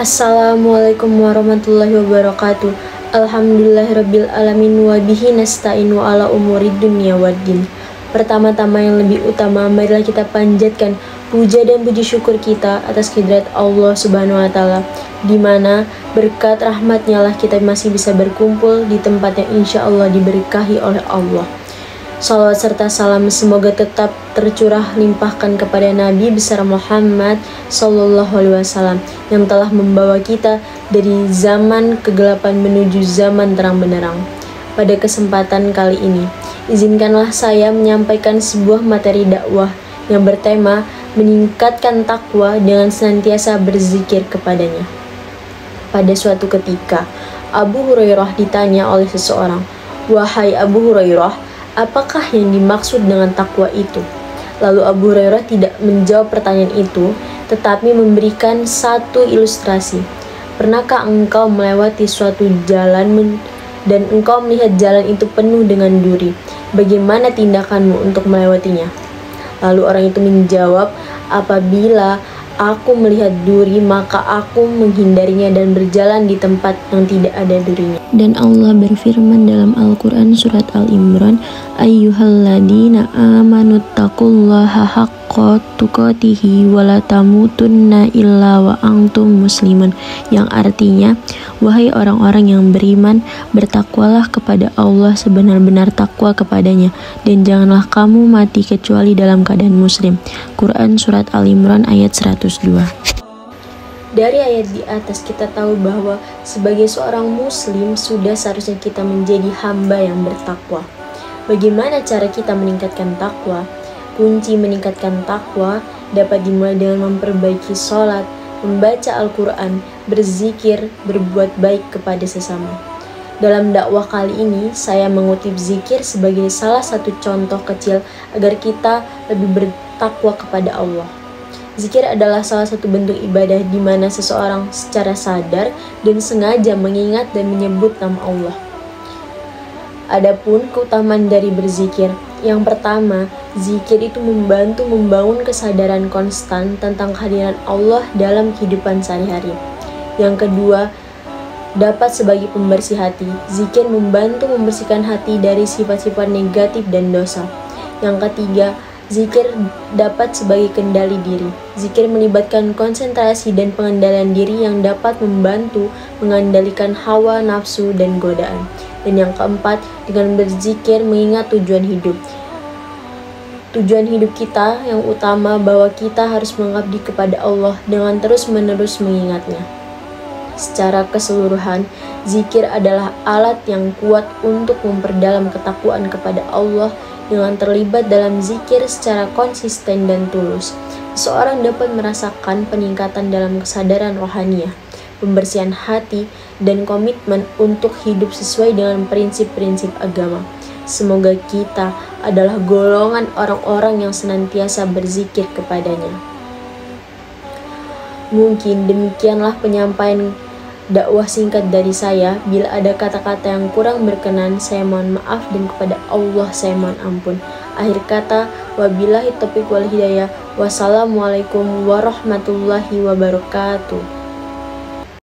Assalamualaikum warahmatullahi wabarakatuh. Alhamdulillahirabbil alamin wa bihi nasta'in wa ala umuri dunya waddin. Pertama-tama yang lebih utama, marilah kita panjatkan puja dan puji syukur kita atas kehadirat Allah Subhanahu wa taala, di mana berkat rahmatnya lah kita masih bisa berkumpul di tempat yang insya Allah diberkahi oleh Allah. Salawat serta salam semoga tetap tercurah limpahkan kepada Nabi besar Muhammad Sallallahu Alaihi Wasallam yang telah membawa kita dari zaman kegelapan menuju zaman terang benderang. Pada kesempatan kali ini, izinkanlah saya menyampaikan sebuah materi dakwah yang bertema meningkatkan takwa dengan senantiasa berzikir kepadanya. Pada suatu ketika, Abu Hurairah ditanya oleh seseorang, "Wahai Abu Hurairah, apakah yang dimaksud dengan takwa itu?" Lalu Abu Hurairah tidak menjawab pertanyaan itu, tetapi memberikan satu ilustrasi. Pernahkah engkau melewati suatu jalan dan engkau melihat jalan itu penuh dengan duri? Bagaimana tindakanmu untuk melewatinya? Lalu orang itu menjawab, apabila aku melihat duri, maka aku menghindarinya dan berjalan di tempat yang tidak ada durinya. Dan Allah berfirman dalam Al-Quran surat Al-Imran, ayyuhalladzina amanu taqullaha haqqa tuqatihi wa la tamutunna illa wa antum muslimun, yang artinya, wahai orang-orang yang beriman, bertakwalah kepada Allah sebenar-benar takwa kepadanya, dan janganlah kamu mati kecuali dalam keadaan muslim. Quran surat Al-Imran ayat 102. Dari ayat di atas kita tahu bahwa sebagai seorang muslim sudah seharusnya kita menjadi hamba yang bertakwa. Bagaimana cara kita meningkatkan takwa? Kunci meningkatkan takwa dapat dimulai dengan memperbaiki sholat, membaca Al-Quran, berzikir, berbuat baik kepada sesama. Dalam dakwah kali ini, saya mengutip zikir sebagai salah satu contoh kecil agar kita lebih bertakwa kepada Allah. Zikir adalah salah satu bentuk ibadah di mana seseorang secara sadar dan sengaja mengingat dan menyebut nama Allah. Adapun keutamaan dari berzikir, yang pertama, zikir itu membantu membangun kesadaran konstan tentang kehadiran Allah dalam kehidupan sehari-hari. Yang kedua, dapat sebagai pembersih hati. Zikir membantu membersihkan hati dari sifat-sifat negatif dan dosa. Yang ketiga, zikir dapat sebagai kendali diri. Zikir melibatkan konsentrasi dan pengendalian diri yang dapat membantu mengendalikan hawa, nafsu, dan godaan. Dan yang keempat, dengan berzikir mengingat tujuan hidup. Tujuan hidup kita yang utama bahwa kita harus mengabdi kepada Allah dengan terus-menerus mengingatnya. Secara keseluruhan, zikir adalah alat yang kuat untuk memperdalam ketakwaan kepada Allah. Dengan terlibat dalam zikir secara konsisten dan tulus, seseorang dapat merasakan peningkatan dalam kesadaran rohaniah, pembersihan hati, dan komitmen untuk hidup sesuai dengan prinsip-prinsip agama. Semoga kita adalah golongan orang-orang yang senantiasa berzikir kepadanya. Mungkin demikianlah penyampaian dakwah singkat dari saya. Bila ada kata-kata yang kurang berkenan, saya mohon maaf, dan kepada Allah saya mohon ampun. Akhir kata, wabillahi taufiq wal hidayah. Wassalamualaikum warahmatullahi wabarakatuh.